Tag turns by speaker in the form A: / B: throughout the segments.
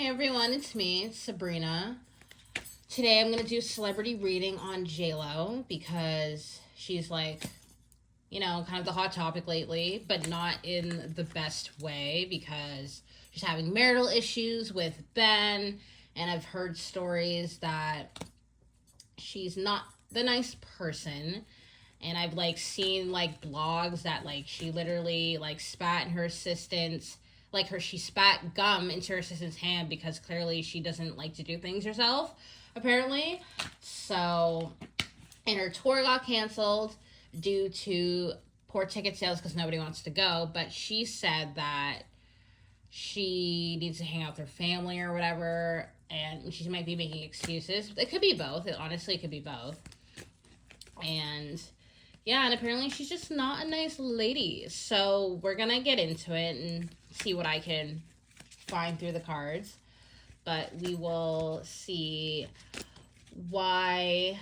A: Hey everyone, it's me, Sabrina. Today I'm gonna do a celebrity reading on JLo because she's like, kind of the hot topic lately, but not in the best way because she's having marital issues with Ben, and I've heard stories that she's not the nice person. And I've seen blogs that she literally spat in her assistant's she spat gum into her assistant's hand because clearly she doesn't like to do things herself, apparently. So, and her tour got canceled due to poor ticket sales because nobody wants to go. But she said that she needs to hang out with her family or whatever, and she might be making excuses. It could be both. Honestly, it could be both. And yeah, and apparently she's just not a nice lady. So we're gonna get into it and see what I can find through the cards. But we will see why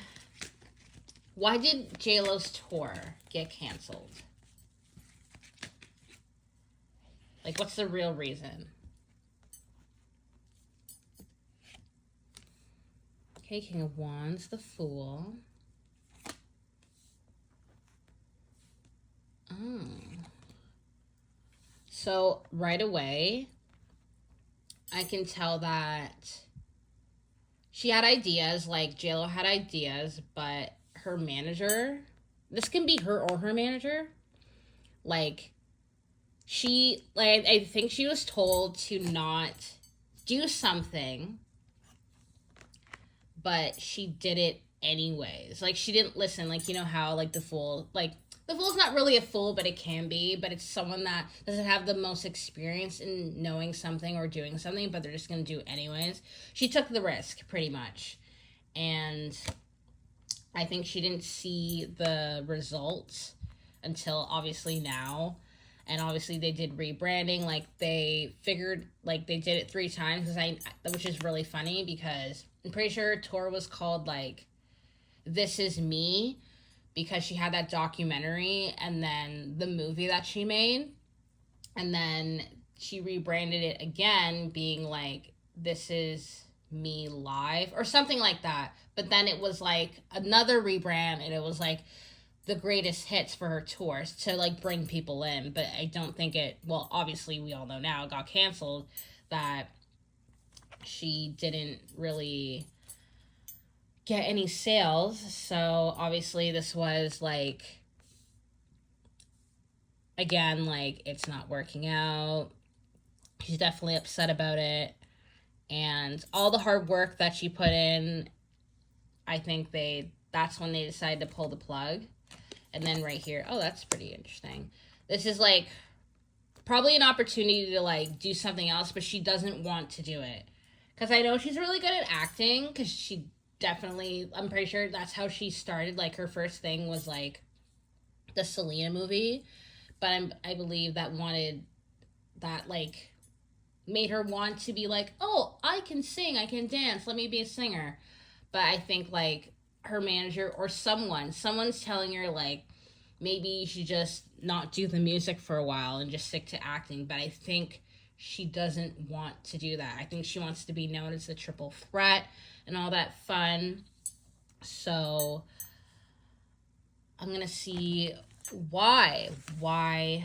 A: did JLo's tour get canceled? What's the real reason? Okay, King of Wands, the Fool. Oh. So right away, I can tell that she had ideas, JLo had ideas, but her manager, this can be her or her manager, I think she was told to not do something, but she did it anyways. She didn't listen. How, the Fool, the Fool's not really a fool, but it can be. But it's someone that doesn't have the most experience in knowing something or doing something, but they're just going to do it anyways. She took the risk, pretty much. And I think she didn't see the results until obviously now. And obviously they did rebranding. They figured, they did it 3 times, which is really funny because I'm pretty sure her tour was called, This Is Me, because she had that documentary and then the movie that she made. And then she rebranded it again, being This Is Me Live or something like that. But then it was another rebrand, and it was the greatest hits for her tours to bring people in. But I don't think well, obviously we all know now it got canceled, that she didn't really get any sales. So obviously this was again, it's not working out. She's definitely upset about it, and all the hard work that she put in, I think that's when they decided to pull the plug. And then right here, oh, that's pretty interesting. This is probably an opportunity to do something else, but she doesn't want to do it because I know she's really good at acting, because she definitely, I'm pretty sure that's how she started. Her first thing was the Selena movie, but I believe that made her want to be oh, I can sing, I can dance, let me be a singer. But I think her manager or someone's telling her maybe you should just not do the music for a while and just stick to acting. But I think she doesn't want to do that. I think she wants to be known as the triple threat and all that fun. So I'm gonna see why. Well,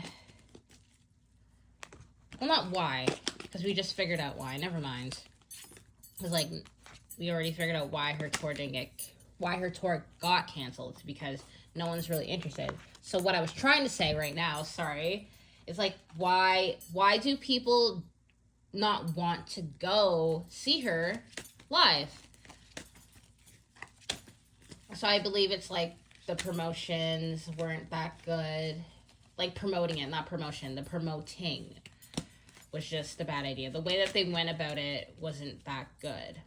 A: not why, because we just figured out why. Never mind. Because we already figured out why her tour got canceled. It's because no one's really interested. So what I was trying to say right now, sorry, is why do people not want to go see her live? So I believe it's the promotions weren't that good. Promoting it, not promotion. The promoting was just a bad idea. The way that they went about it wasn't that good.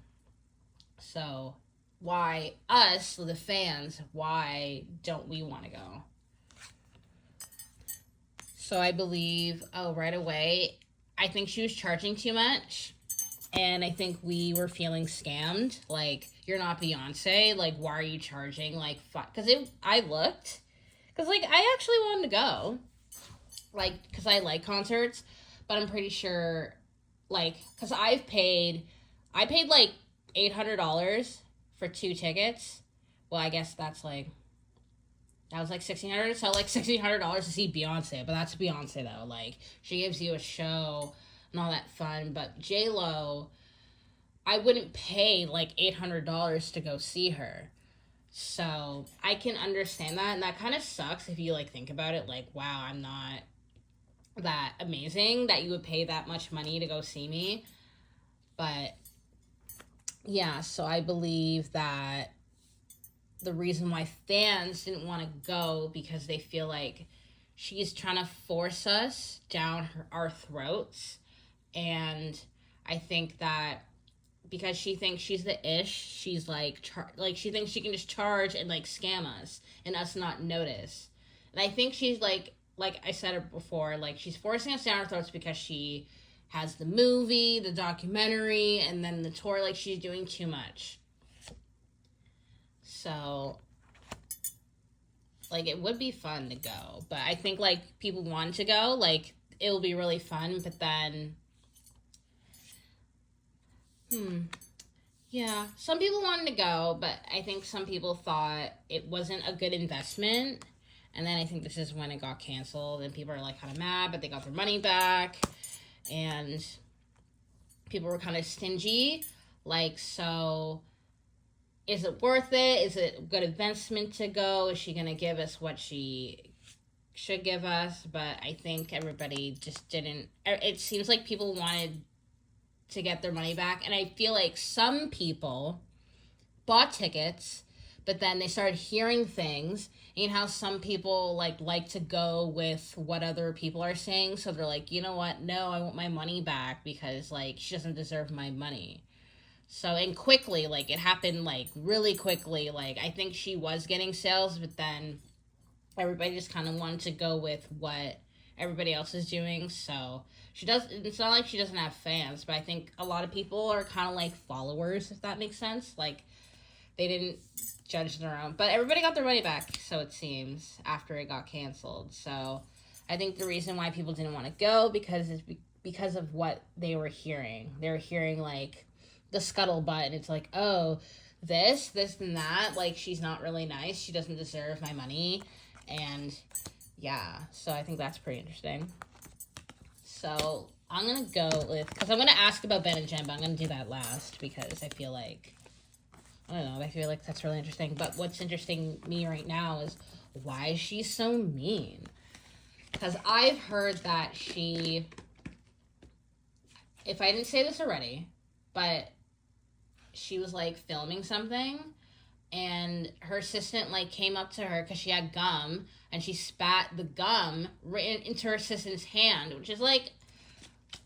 A: So why us, the fans, why don't we want to go? So I believe, right away, I think she was charging too much. And I think we were feeling scammed. You're not Beyonce. Why are you charging? Because I looked. Because, I actually wanted to go. Because I like concerts. But I'm pretty sure like, because I paid like $800 for 2 tickets. Well, I guess that was like $1,600. So like $1,600 to see Beyonce, but that's Beyonce though. Like, she gives you a show and all that fun. But J Lo, I wouldn't pay like $800 to go see her. So I can understand that, and that kind of sucks if you like think about it. Like, wow, I'm not that amazing that you would pay that much money to go see me. But yeah, so I believe that the reason why fans didn't want to go because they feel like she's trying to force us down our throats. And I think that because she thinks she's the ish, she's like she thinks she can just charge and like scam us and us not notice. And I think she's like I said it before, like she's forcing us down our throats because she has the movie, the documentary, and then the tour. Like, she's doing too much. So, like, it would be fun to go, but I think like people want to go, like it will be really fun, but then yeah, some people wanted to go, but I think some people thought it wasn't a good investment. And then I think this is when it got canceled, and people are like kind of mad, but they got their money back, and people were kind of stingy. Like, so is it worth it? Is it a good investment to go? Is she going to give us what she should give us? But I think everybody just didn't. It seems like people wanted to get their money back, and I feel like some people bought tickets, but then they started hearing things. You know how some people like to go with what other people are saying, so they're like, you know what, no, I want my money back because like she doesn't deserve my money. So, and quickly, like it happened like really quickly. Like, I think she was getting sales, but then everybody just kind of wanted to go with what everybody else is doing. So it's not like she doesn't have fans, but I think a lot of people are kind of like followers, if that makes sense. Like, they didn't judge their own, but everybody got their money back, so it seems, after it got canceled. So I think the reason why people didn't want to go because of what they were hearing. They were hearing like the scuttlebutt, and it's like, oh, this and that, like, she's not really nice, she doesn't deserve my money. And yeah, so I think that's pretty interesting. So I'm gonna go with, because I'm gonna ask about Ben and Jen, but I'm gonna do that last because I feel like, I don't know, I feel like that's really interesting. But what's interesting me right now is, why is she so mean? Because I've heard that she, if I didn't say this already, but she was like filming something, and her assistant like came up to her because she had gum, and she spat the gum right into her assistant's hand, which is like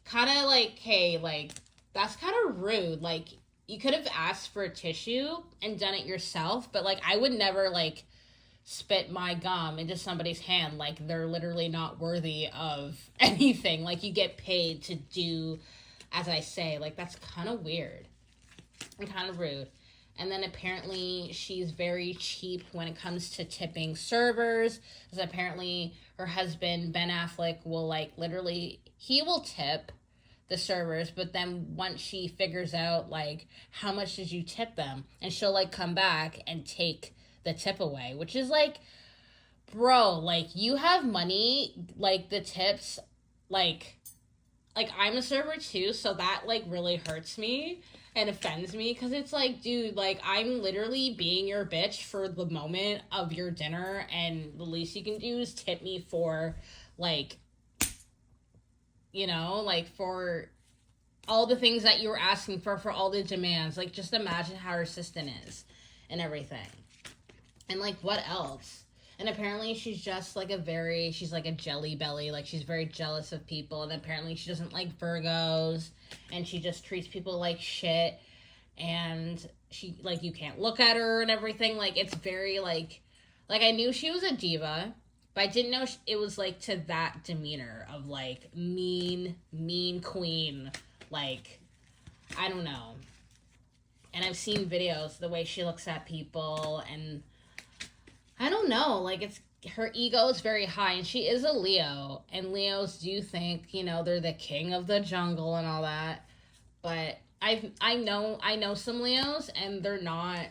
A: kind of like, hey, like, that's kind of rude. Like, you could have asked for a tissue and done it yourself, but like, I would never like spit my gum into somebody's hand. Like, they're literally not worthy of anything. Like, you get paid to do as I say. Like, that's kind of weird and kind of rude. And then apparently she's very cheap when it comes to tipping servers, because apparently her husband Ben Affleck will like literally, he will tip the servers, but then once she figures out like how much did you tip them, and she'll like come back and take the tip away, which is like, bro, like, you have money, like the tips, like I'm a server too, so that like really hurts me and offends me, because it's like, dude, like, I'm literally being your bitch for the moment of your dinner, and the least you can do is tip me for like, you know, like, for all the things that you were asking for all the demands. Like, just imagine how her assistant is and everything. And like, what else? And apparently she's just like she's like a jelly belly. Like, she's very jealous of people. And apparently she doesn't like Virgos. And she just treats people like shit. And she, like, you can't look at her and everything. Like, it's very like I knew she was a diva, but I didn't know it was like to that demeanor of like mean queen. Like, I don't know. And I've seen videos, the way she looks at people, and I don't know, like, her ego is very high, and she is a Leo, and Leos do think, you know, they're the king of the jungle and all that. But I know some Leos, and they're not,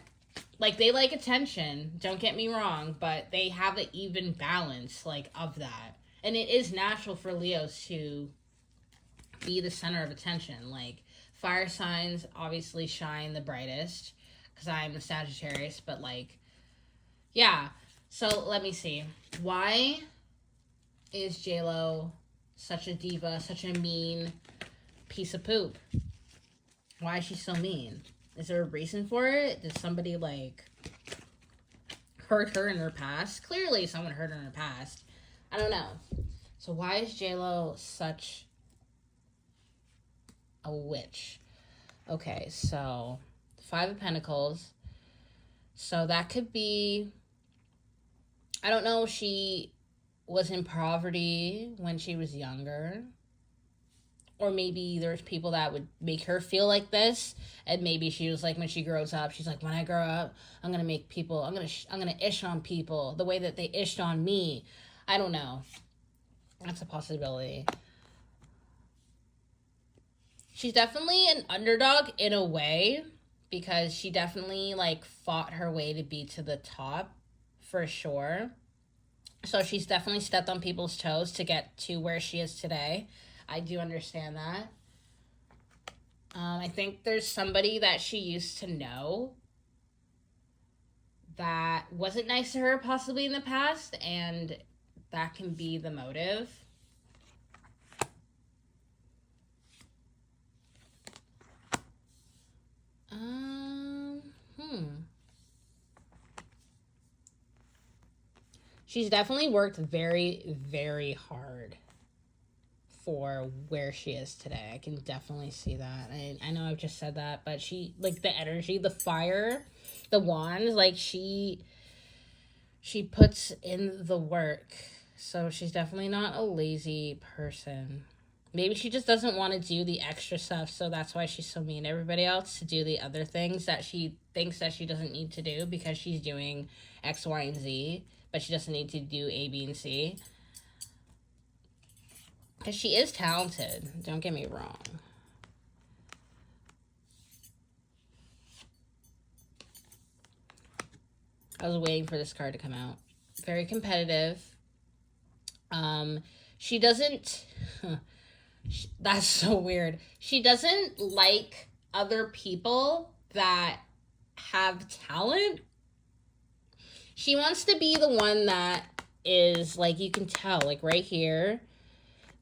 A: like, they like attention, don't get me wrong, but they have an even balance, like, of that. And it is natural for Leos to be the center of attention. Like, fire signs obviously shine the brightest because I'm a Sagittarius, but like, yeah. So let me see. Why is JLo such a diva, such a mean piece of poop? Why is she so mean? Is there a reason for it? Did somebody like hurt her in her past? Clearly someone hurt her in her past. I don't know. So why is JLo such a witch? Okay, so Five of Pentacles. So that could be, I don't know if she was in poverty when she was younger. Or maybe there's people that would make her feel like this. And maybe she was like, when she grows up, she's like, when I grow up, I'm going to make people, I'm going to ish on people the way that they ished on me. I don't know. That's a possibility. She's definitely an underdog in a way, because she definitely like fought her way to be to the top for sure. So she's definitely stepped on people's toes to get to where she is today. I do understand that. I think there's somebody that she used to know that wasn't nice to her possibly in the past, and that can be the motive. She's definitely worked very, very hard for where she is today. I can definitely see that. I know I've just said that, but she, like, the energy, the fire, the wands, like, she puts in the work. So she's definitely not a lazy person. Maybe she just doesn't want to do the extra stuff, so that's why she's so mean to everybody else, to do the other things that she thinks that she doesn't need to do because she's doing X, Y, and Z, but she doesn't need to do A, B, and C. Because she is talented, don't get me wrong. I was waiting for this card to come out. Very competitive. She doesn't... That's so weird. She doesn't like other people that have talent. She wants to be the one that is, like, you can tell, like, right here.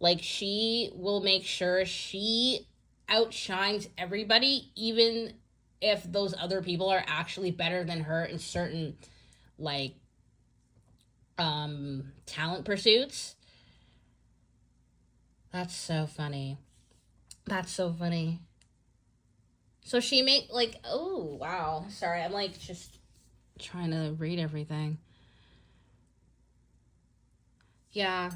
A: Like, she will make sure she outshines everybody, even if those other people are actually better than her in certain, like, talent pursuits. That's so funny. That's so funny. So she make, like, oh, wow. Sorry, I'm, like, just trying to read everything. Yeah.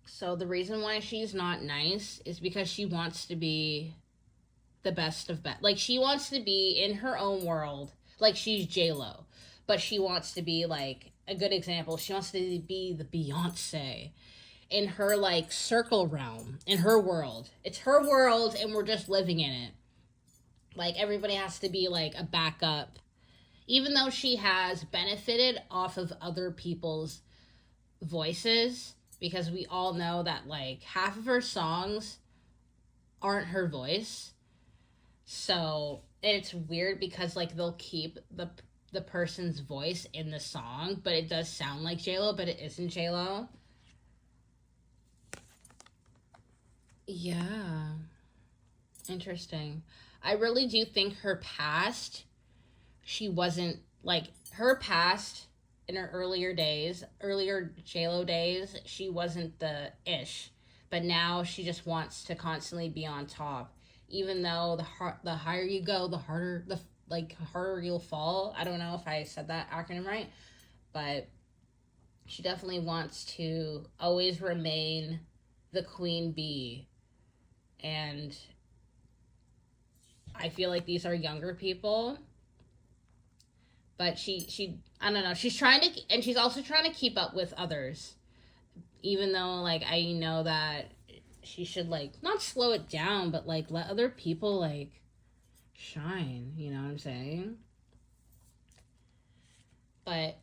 A: So the reason why she's not nice is because she wants to be the best of best. Like, she wants to be in her own world. Like, she's J-Lo. But she wants to be, like, a good example. She wants to be the Beyonce in her, like, circle realm, in her world. It's her world, and we're just living in it. Like, everybody has to be, like, a backup. Even though she has benefited off of other people's voices, because we all know that, like, half of her songs aren't her voice. So, it's weird because, like, they'll keep the person's voice in the song, but it does sound like J-Lo, but it isn't J-Lo. Yeah. Interesting. I really do think her past, she wasn't, like, her past in her earlier JLo days, she wasn't the ish. But now she just wants to constantly be on top. Even though the higher you go, the harder harder you'll fall. I don't know if I said that acronym right, but she definitely wants to always remain the queen bee. And I feel like these are younger people, But she I don't know, she's trying to, and she's also trying to keep up with others, even though like I know that she should like not slow it down, but like let other people like shine, you know what I'm saying? But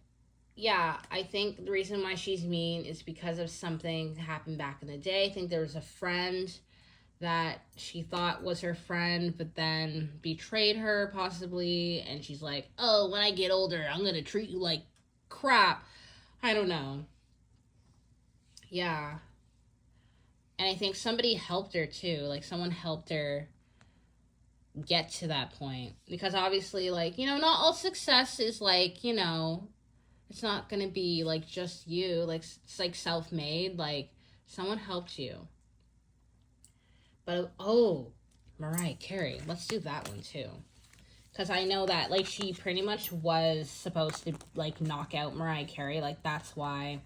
A: yeah, I think the reason why she's mean is because of something that happened back in the day. I think there was a friend that she thought was her friend, but then betrayed her, possibly. And she's like, oh, when I get older, I'm going to treat you like crap. I don't know. Yeah. And I think somebody helped her too. Like, someone helped her get to that point. Because obviously, like, you know, not all success is like, you know, it's not going to be like just you. Like, it's like self made. Like, someone helped you. But, oh, Mariah Carey. Let's do that one too. Because I know that, like, she pretty much was supposed to, like, knock out Mariah Carey. Like, that's why.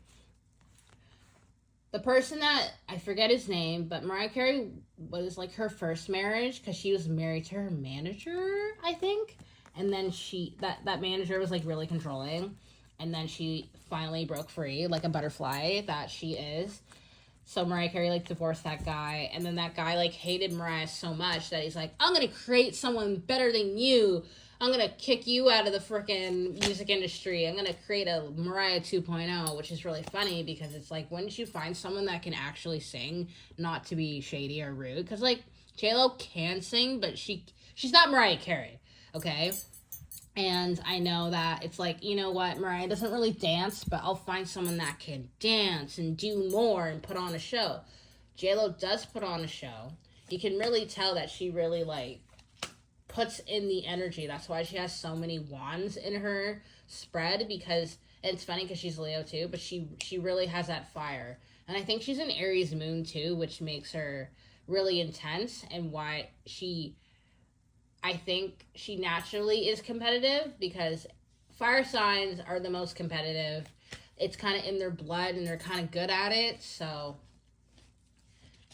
A: The person that, I forget his name, but Mariah Carey was, like, her first marriage. Because she was married to her manager, I think. And then that manager was, like, really controlling. And then she finally broke free, like a butterfly that she is. So Mariah Carey, like, divorced that guy. And then that guy, like, hated Mariah so much that he's like, I'm going to create someone better than you. I'm going to kick you out of the freaking music industry. I'm going to create a Mariah 2.0, which is really funny because it's like, when did you find someone that can actually sing, not to be shady or rude? Because, like, J-Lo can sing, but she's not Mariah Carey, okay? And I know that it's like, you know what, Mariah doesn't really dance, but I'll find someone that can dance and do more and put on a show. JLo does put on a show. You can really tell that she really, like, puts in the energy. That's why she has so many wands in her spread, because, and it's funny because she's Leo too, but she really has that fire. And I think she's an Aries moon too, which makes her really intense, and why I think she naturally is competitive, because fire signs are the most competitive. It's kind of in their blood and they're kind of good at it. So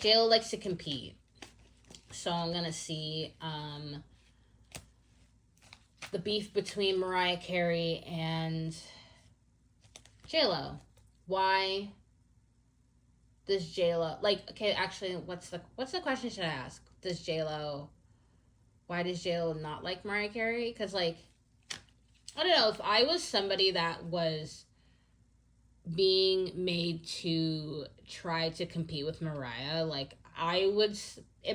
A: JLo likes to compete. So I'm going to see the beef between Mariah Carey and JLo. Why does JLo, like, okay, actually, what's the question should I ask? Why does JLo not like Mariah Carey? Because, like, I don't know, if I was somebody that was being made to try to compete with Mariah, like, I would,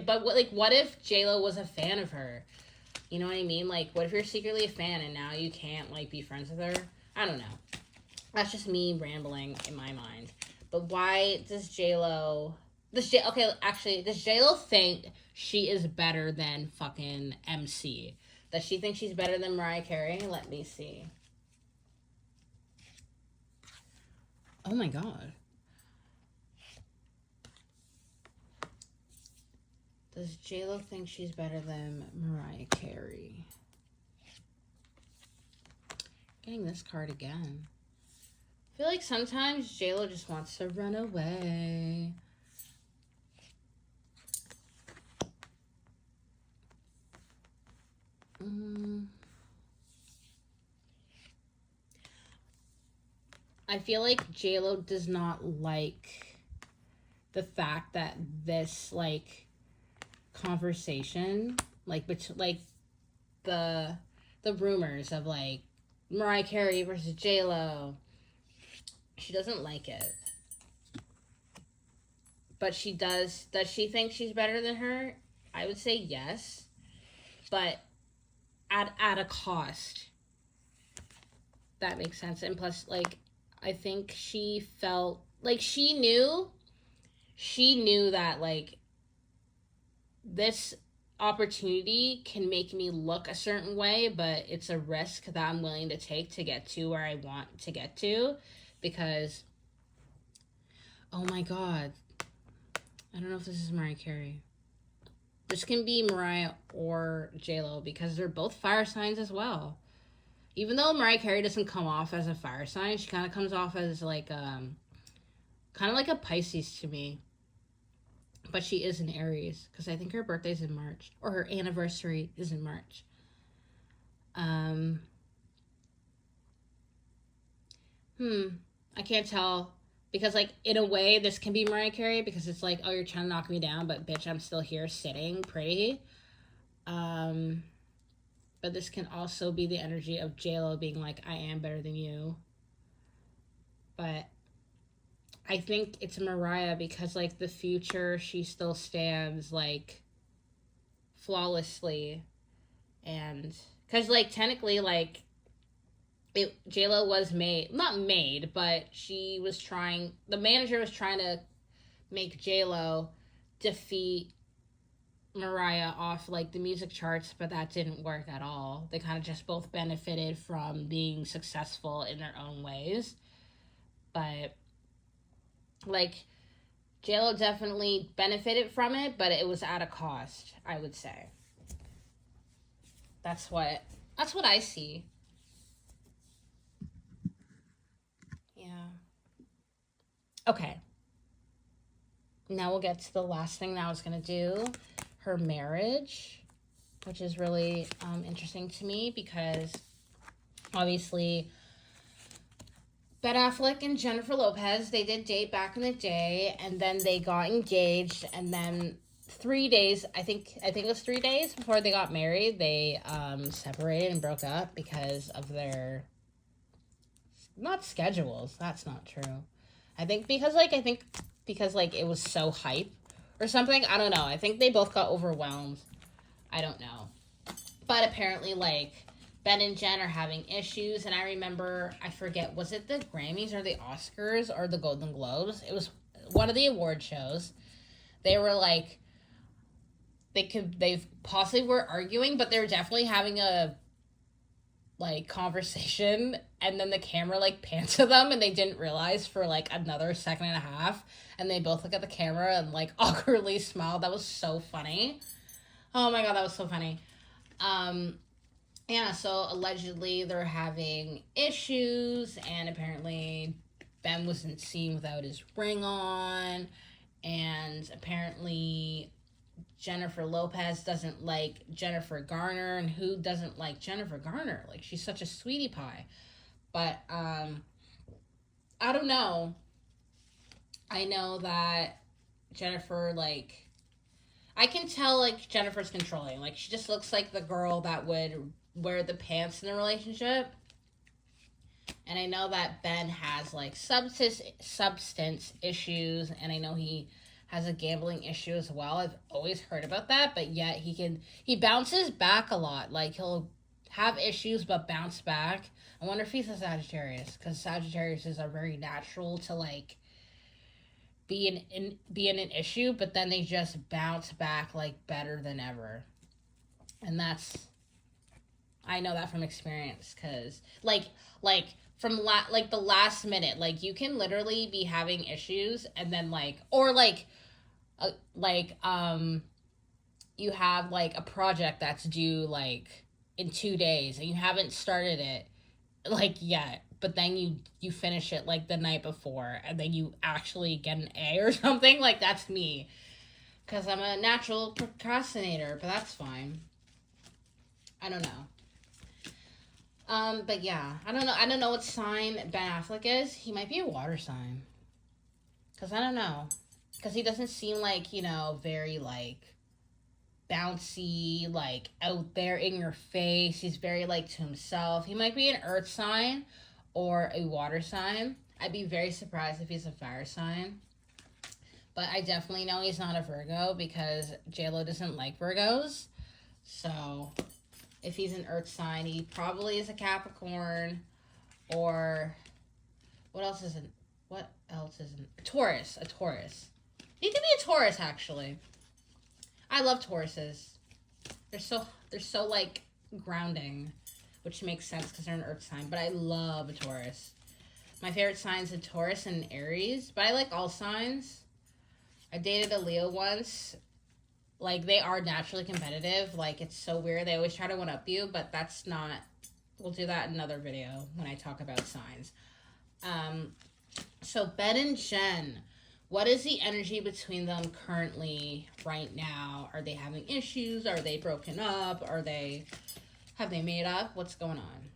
A: but what if JLo was a fan of her? You know what I mean? Like, what if you're secretly a fan and now you can't, like, be friends with her? I don't know. That's just me rambling in my mind. But why does JLo... does JLo think she is better than fucking MC? Does she think she's better than Mariah Carey? Let me see. Oh my god. Does JLo think she's better than Mariah Carey? Getting this card again. I feel like sometimes JLo just wants to run away. I feel like JLo does not like the fact that this, like, conversation, like, the rumors of, like, Mariah Carey versus JLo, she doesn't like it. But she does she think she's better than her? I would say yes, but at a cost. That makes sense. And plus, like, I think she felt like she knew that, like, this opportunity can make me look a certain way, but it's a risk that I'm willing to take to get to where I want to get to. Because, oh my god, I don't know if this is Mariah Carey. This can be Mariah or JLo, because they're both fire signs as well. Even though Mariah Carey doesn't come off as a fire sign, she kind of comes off as, like, kind of like a Pisces to me. But she is an Aries, because I think her birthday's in March, or her anniversary is in March. I can't tell. Because, like, in a way, this can be Mariah Carey because it's like, oh, you're trying to knock me down, but bitch, I'm still here sitting pretty. Um, but this can also be the energy of JLo being like, I am better than you. But I think it's Mariah because, like, the future, she still stands, like, flawlessly. And, because, like, technically, like, JLo was not made, but the manager was trying to make JLo defeat Mariah off like the music charts, but that didn't work at all. They kind of just both benefited from being successful in their own ways. But like JLo definitely benefited from it, but it was at a cost, I would say. That's what I see. Yeah. Okay. Now we'll get to the last thing that I was going to do, her marriage, which is really interesting to me because obviously Ben Affleck and Jennifer Lopez, they did date back in the day, and then they got engaged, and then 3 days, I think it was 3 days before they got married, they separated and broke up because of their, not schedules, that's not true. I think because it was so hype or something. I don't know. I think they both got overwhelmed. I don't know. But apparently, like, Ben and Jen are having issues. And I remember, I forget, was it the Grammys or the Oscars or the Golden Globes? It was one of the award shows. They were like, they possibly were arguing, but they were definitely having a like conversation, and then the camera like panned to them and they didn't realize for like another second and a half, and they both look at the camera and like awkwardly smiled. That was so funny. Oh my god, that was so funny. Yeah, so allegedly they're having issues, and apparently Ben wasn't seen without his ring on, and apparently Jennifer Lopez doesn't like Jennifer Garner, and who doesn't like Jennifer Garner? Like, she's such a sweetie pie. But I don't know. I know that Jennifer, like, I can tell like Jennifer's controlling. Like, she just looks like the girl that would wear the pants in the relationship. And I know that Ben has like substance issues, and I know he has a gambling issue as well. I've always heard about that, but yet he bounces back a lot. Like, he'll have issues but bounce back. I wonder if he's a Sagittarius, because Sagittarius are very natural to like be in an issue, but then they just bounce back like better than ever. And I know that from experience, because like from the last minute, like, you can literally be having issues, and then you have like a project that's due like in 2 days, and you haven't started it like yet, but then you finish it like the night before, and then you actually get an A or something. Like, that's me, because I'm a natural procrastinator, but that's fine. I don't know. But yeah, I don't know. I don't know what sign Ben Affleck is. He might be a water sign. Cause I don't know. Cause he doesn't seem like, very like bouncy, like out there in your face. He's very like to himself. He might be an earth sign or a water sign. I'd be very surprised if he's a fire sign. But I definitely know he's not a Virgo because JLo doesn't like Virgos. So if he's an earth sign, he probably is a Capricorn, or what else is a Taurus. A Taurus. He could be a Taurus, actually. I love Tauruses. They're so like grounding, which makes sense because they're an earth sign, but I love a Taurus. My favorite signs are Taurus and Aries, but I like all signs. I dated a Leo once. Like, they are naturally competitive. Like, it's so weird. They always try to one-up you, but that's not... We'll do that in another video when I talk about signs. So, Ben and Jen. What is the energy between them currently, right now? Are they having issues? Are they broken up? Have they made up? What's going on?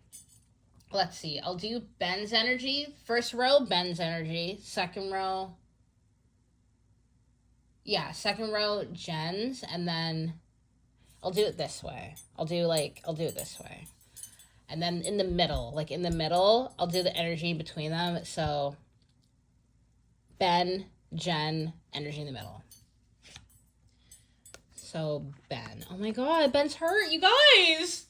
A: let's see. I'll do Ben's energy. First row, Ben's energy. Second row, yeah, second row, Jen's. And then I'll do it this way. I'll do it this way. And then in the middle, I'll do the energy between them. So Ben, Jen, energy in the middle. So Ben. Oh my god, Ben's hurt, you guys!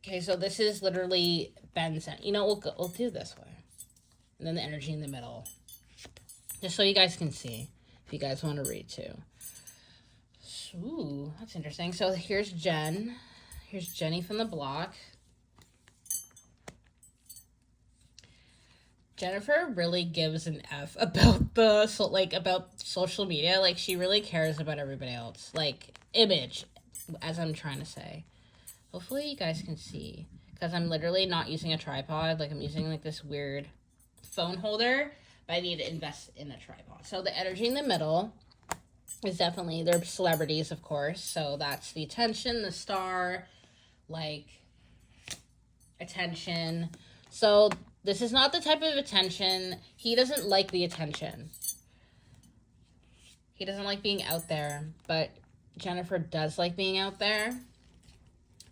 A: Okay, so this is literally Ben's. You know, we'll do this way. And then the energy in the middle. Just so you guys can see. If you guys want to read too. Ooh, that's interesting. So here's Jen. Here's Jenny from the block. Jennifer really gives an F about about social media. Like, she really cares about everybody else. Like, image, as I'm trying to say. Hopefully you guys can see. Because I'm literally not using a tripod. Like, I'm using, like, this weird phone holder. But I need to invest in a tripod. So the energy in the middle is definitely, they're celebrities, of course. So that's the attention, the star, like, attention. So this is not the type of attention. He doesn't like the attention. He doesn't like being out there. But Jennifer does like being out there.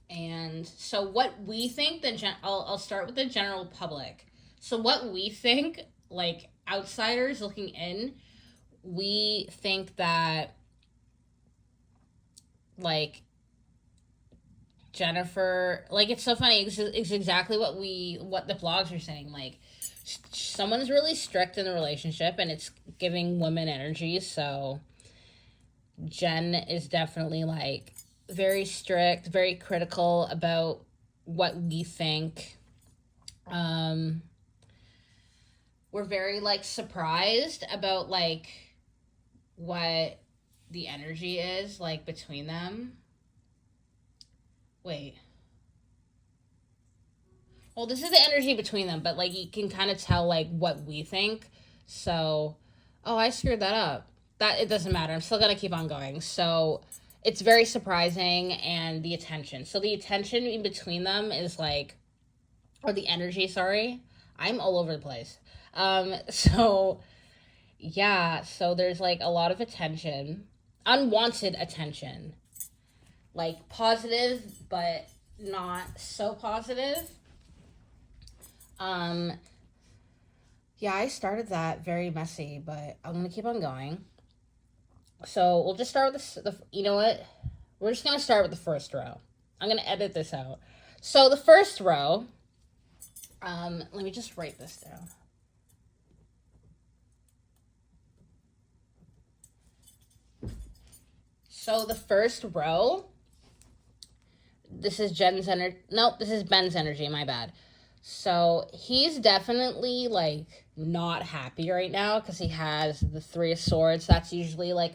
A: And so what we think, I'll start with the general public. So what we think, like, outsiders looking in, we think that, like, Jennifer, like, it's so funny. It's exactly what the blogs are saying. Like, someone's really strict in the relationship, and it's giving women energy. So Jen is definitely, like, very strict, very critical about what we think. We're very, like, surprised about, like, what the energy is, like, between them. Wait. Well, this is the energy between them, but, like, you can kind of tell, like, what we think. So, oh, I screwed that up. It doesn't matter. I'm still gonna keep on going. So, it's very surprising, and the attention. So, the attention in between them is, like, or the energy, sorry. I'm all over the place. So, yeah, so there's, like, a lot of attention. Unwanted attention. Like, positive, but not so positive. Yeah, I started that very messy, but I'm gonna keep on going. So, we'll just start with you know what? We're just gonna start with the first row. I'm gonna edit this out. So, the first row, let me just write this down. So the first row, this is Jen's energy. Nope, this is Ben's energy, my bad. So he's definitely, like, not happy right now because he has the Three of Swords. That's usually, like,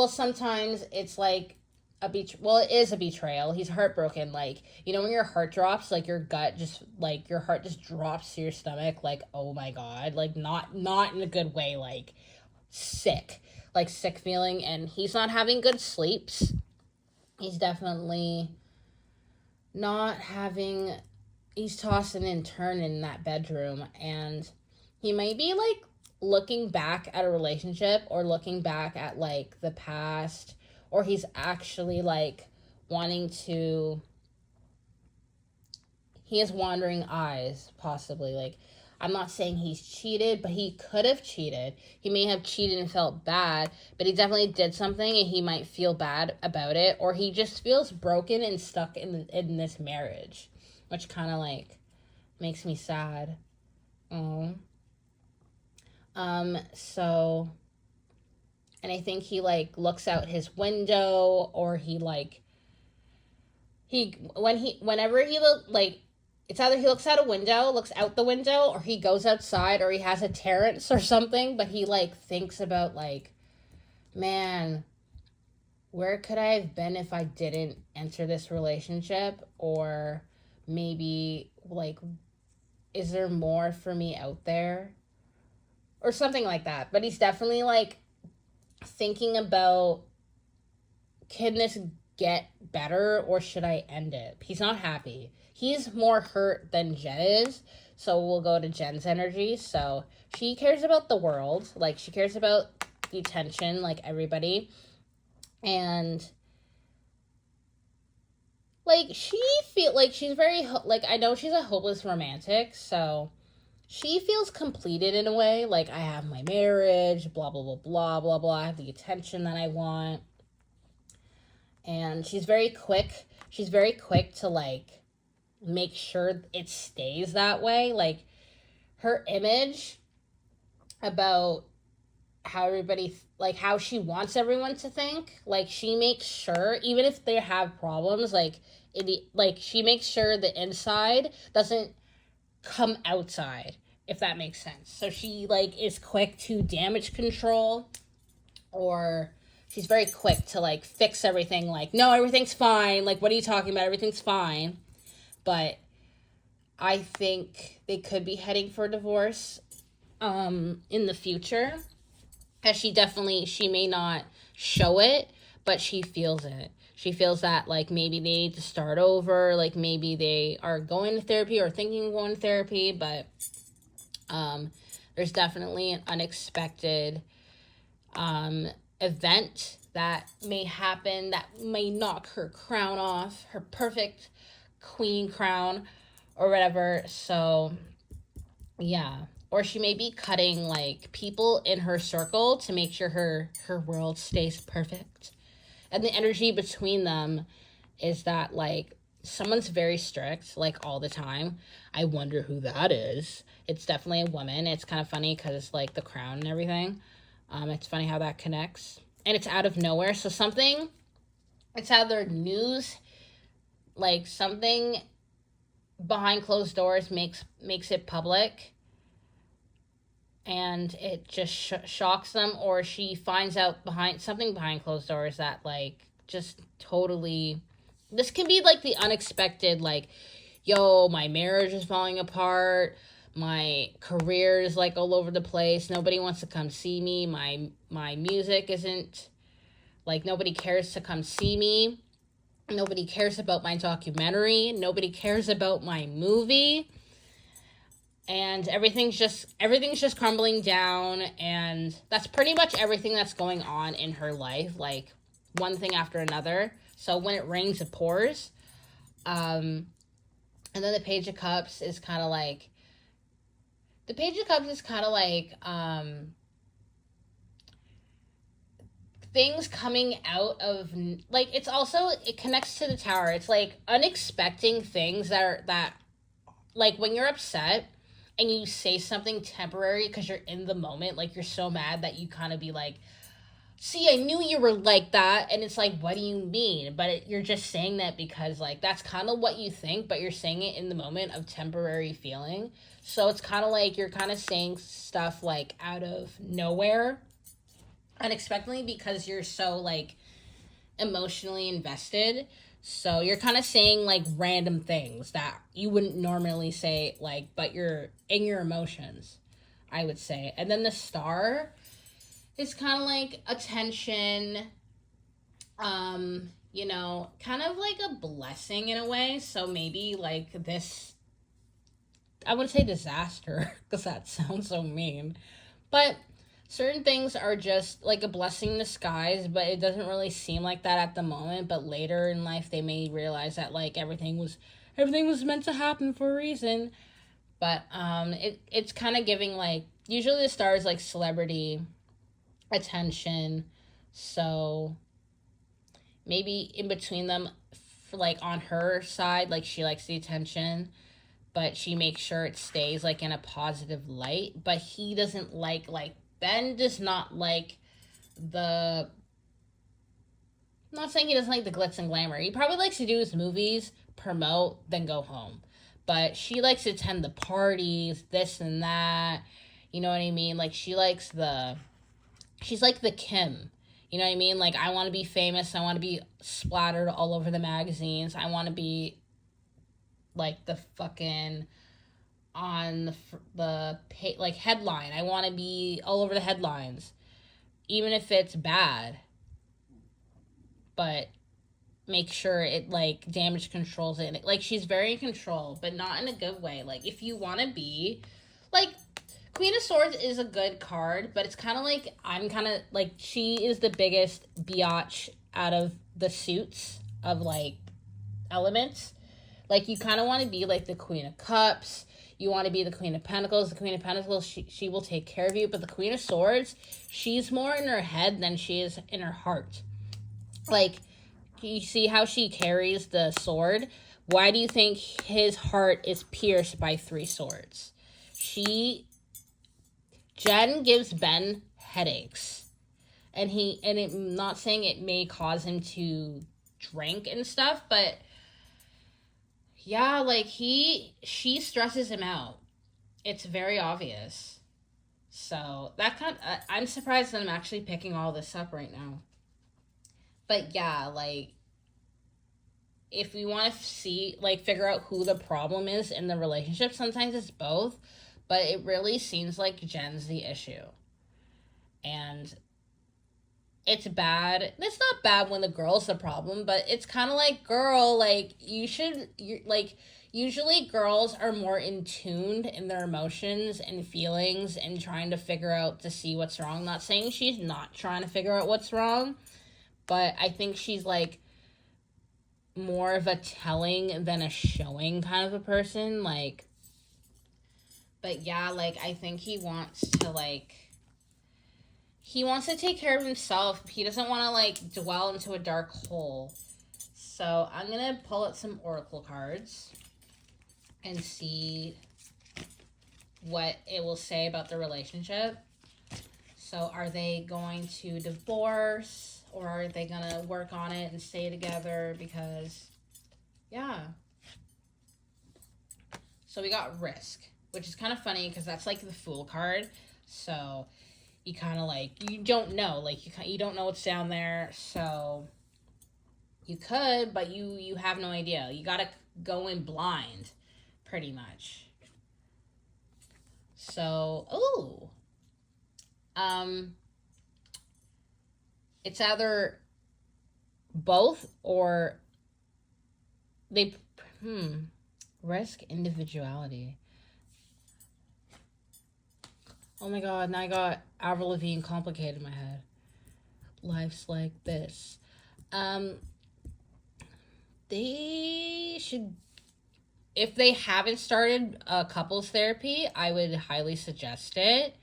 A: sometimes it's, like, it is a betrayal. He's heartbroken. Like, you know when your heart drops, like, your gut just, like, your heart just drops to your stomach, like, oh my god. Like, not in a good way, like, sick. Like, sick feeling, and he's not having good sleeps. He's definitely not having, he's tossing and turning in that bedroom, and he might be, like, looking back at a relationship, or looking back at, like, the past, or he's actually, like, he has wandering eyes, possibly. Like, I'm not saying he's cheated, but he could have cheated. He may have cheated and felt bad, but he definitely did something, and he might feel bad about it, or he just feels broken and stuck in this marriage, which kind of, like, makes me sad. Oh. So, and I think he, like, looks out his window, or whenever he like, it's either he looks out the window, or he goes outside, or he has a Terrence or something, but he, like, thinks about, like, man, where could I have been if I didn't enter this relationship? Or maybe, like, is there more for me out there? Or something like that. But he's definitely, like, thinking about, can get better or should I end it? He's not happy. He's more hurt than Jen is. So we'll go to Jen's energy. So she cares about the world. Like, she cares about the attention, like everybody. And, like, she's very, like, I know she's a hopeless romantic. So she feels completed in a way. Like, I have my marriage, blah, blah, blah, blah, blah, blah. I have the attention that I want. And she's very quick to, like, make sure it stays that way. Like, her image about how everybody, like, how she wants everyone to think, like, she makes sure, even if they have problems, like, she makes sure the inside doesn't come outside, if that makes sense. So she, like, is quick to damage control, or she's very quick to, like, fix everything. Like, no, everything's fine. Like, what are you talking about? Everything's fine. But I think they could be heading for divorce in the future. As she may not show it, but she feels it. She feels that, like, maybe they need to start over. Like, maybe they are going to therapy or thinking of going to therapy. But there's definitely an unexpected event that may happen that may knock her crown off, her perfect queen crown or whatever. So yeah, or she may be cutting, like, people in her circle to make sure her world stays perfect. And the energy between them is that, like, someone's very strict, like, all the time. I wonder who that is. It's definitely a woman. It's kind of funny because it's, like, the crown and everything. It's funny how that connects. And it's out of nowhere. So it's either news, like, something behind closed doors makes it public. And it just shocks them. Or she finds out something behind closed doors that, like, just totally... This can be, like, the unexpected, like, yo, my marriage is falling apart. My career is, like, all over the place. Nobody wants to come see me. My music isn't, like, nobody cares to come see me. Nobody cares about my documentary. Nobody cares about my movie. And everything's just crumbling down. And that's pretty much everything that's going on in her life. Like, one thing after another. So when it rains, it pours. And then the Page of Cups is kind of like... The Page of Cups is kind of like... things coming out of... Like, it's also... It connects to the Tower. It's, like, unexpected things that... Like, when you're upset... and you say something temporary because you're in the moment, like, you're so mad that you kind of be like, see, I knew you were like that. And it's like, what do you mean? But you're just saying that because, like, that's kind of what you think, but you're saying it in the moment of temporary feeling. So it's kind of like you're kind of saying stuff, like, out of nowhere, unexpectedly, because you're so, like, emotionally invested. So you're kind of saying, like, random things that you wouldn't normally say, like, but you're in your emotions, I would say. And then the Star is kind of like attention, you know, kind of like a blessing in a way. So maybe, like, this, I wouldn't say disaster, because that sounds so mean, but certain things are just like a blessing in disguise, but it doesn't really seem like that at the moment. But later in life, they may realize that, like, everything was meant to happen for a reason. But it's kind of giving, like, usually the Star is like celebrity attention, so maybe in between them, like, on her side, like, she likes the attention, but she makes sure it stays, like, in a positive light. But he doesn't like Ben does not like I'm not saying he doesn't like the glitz and glamour. He probably likes to do his movies, promote, then go home. But she likes to attend the parties, this and that. You know what I mean? Like, she's like the Kim. You know what I mean? Like, I want to be famous. I want to be splattered all over the magazines. I want to be, like, the fucking... on the like, headline. I want to be all over the headlines, even if it's bad. But make sure it, like, damage controls it. Like, she's very in control, but not in a good way. Like, if you want to be, like, Queen of Swords is a good card, but it's kind of like, I'm kind of, like, she is the biggest biatch out of the suits of, like, elements. Like, you kind of want to be, like, the Queen of Cups. You want to be the Queen of Pentacles. The Queen of Pentacles, she will take care of you. But the Queen of Swords, she's more in her head than she is in her heart. Like, you see how she carries the sword? Why do you think his heart is pierced by 3 swords? Jen gives Ben headaches. And I'm not saying it may cause him to drink and stuff, but yeah, like, she stresses him out. It's very obvious. So I'm surprised that I'm actually picking all this up right now. But yeah, like, if we want to see, like, figure out who the problem is in the relationship, sometimes it's both, but it really seems like Jen's the issue. And it's bad. It's not bad when the girl's the problem, but it's kind of like, girl, like, usually girls are more in tuned in their emotions and feelings and trying to figure out to see what's wrong. Not saying she's not trying to figure out what's wrong, but I think she's, like, more of a telling than a showing kind of a person. Like, but yeah, like, I think he wants to take care of himself. He doesn't want to, like, dwell into a dark hole. So I'm going to pull out some oracle cards and see what it will say about the relationship. So are they going to divorce, or are they going to work on it and stay together? Because, yeah. So we got risk, which is kind of funny because that's, like, the Fool card. So you kind of, like, you don't know. Like, you don't know what's down there. So you could, but you have no idea. You got to go in blind, pretty much. So, it's either both or they, risk, individuality. Oh my god, now I got Avril Lavigne complicated in my head. Life's like this. They should, if they haven't started couples therapy, I would highly suggest it.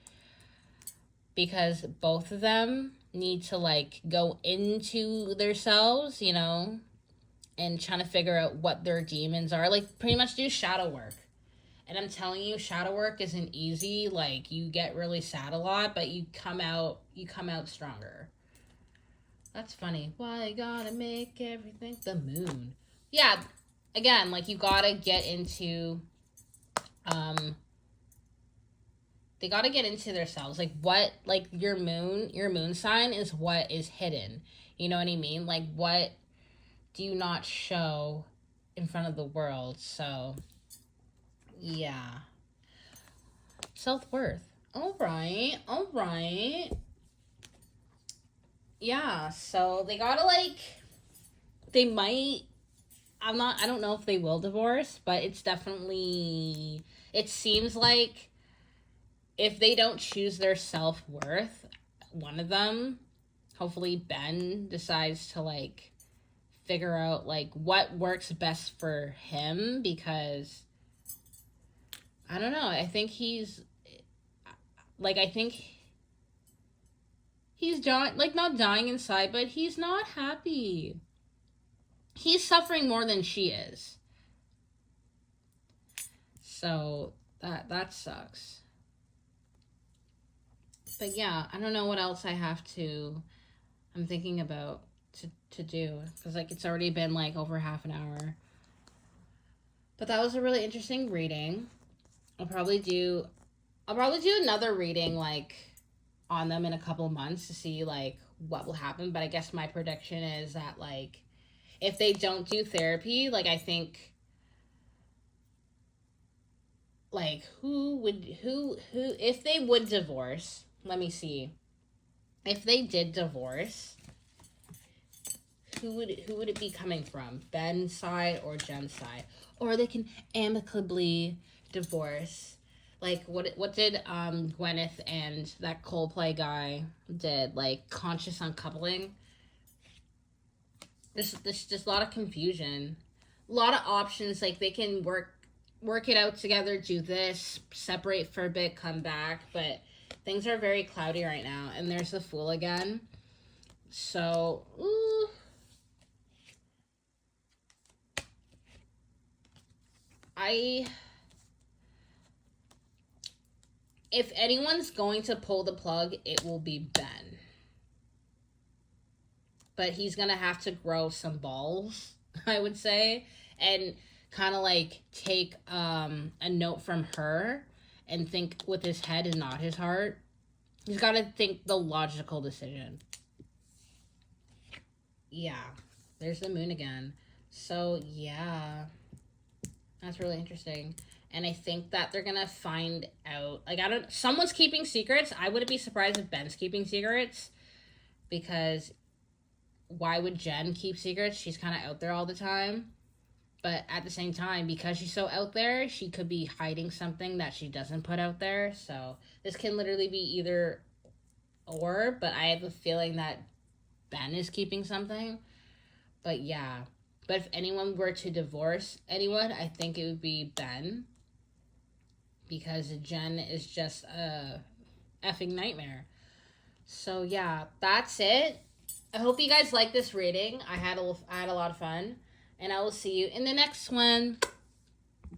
A: Because both of them need to, like, go into themselves, you know, and trying to figure out what their demons are. Like, pretty much do shadow work. And I'm telling you, shadow work isn't easy. Like, you get really sad a lot, but you come out stronger. That's funny. Why gotta make everything the moon? Yeah, again, like, you gotta get into, they gotta get into themselves. Like, what, like, your moon sign is what is hidden. You know what I mean? Like, what do you not show in front of the world? So, yeah. Self-worth. All right. Yeah, so they gotta, like, they might, I don't know if they will divorce, but it's definitely, it seems like if they don't choose their self-worth, one of them, hopefully Ben, decides to, like, figure out, like, what works best for him, because I don't know, I think he's dying, like, not dying inside, but he's not happy. He's suffering more than she is. So that sucks. But yeah, I don't know what else I'm thinking about to do, because, like, it's already been, like, over half an hour. But that was a really interesting reading. I'll probably do another reading, like, on them in a couple of months to see, like, what will happen. But I guess my prediction is that, like, if they don't do therapy, like, I think, like, if they would divorce, let me see. If they did divorce, who would it be coming from? Ben's side or Jen's side? Or they can amicably divorce. Like what did Gwyneth and that Coldplay guy did? Like conscious uncoupling. There's just a lot of confusion, a lot of options. Like they can work it out together, do this, separate for a bit, come back, but things are very cloudy right now. And there's the Fool again. So, ooh. If anyone's going to pull the plug, it will be Ben. But he's going to have to grow some balls, I would say, and kind of like take a note from her and think with his head and not his heart. He's got to think the logical decision. Yeah, there's the moon again. So, yeah, that's really interesting. And I think that they're going to find out, like, someone's keeping secrets. I wouldn't be surprised if Ben's keeping secrets, because why would Jen keep secrets? She's kind of out there all the time. But at the same time, because she's so out there, she could be hiding something that she doesn't put out there. So this can literally be either or, but I have a feeling that Ben is keeping something. But yeah. But if anyone were to divorce anyone, I think it would be Ben. Because Jen is just a effing nightmare. So yeah, that's it. I hope you guys like this reading. I had a lot of fun. And I will see you in the next one.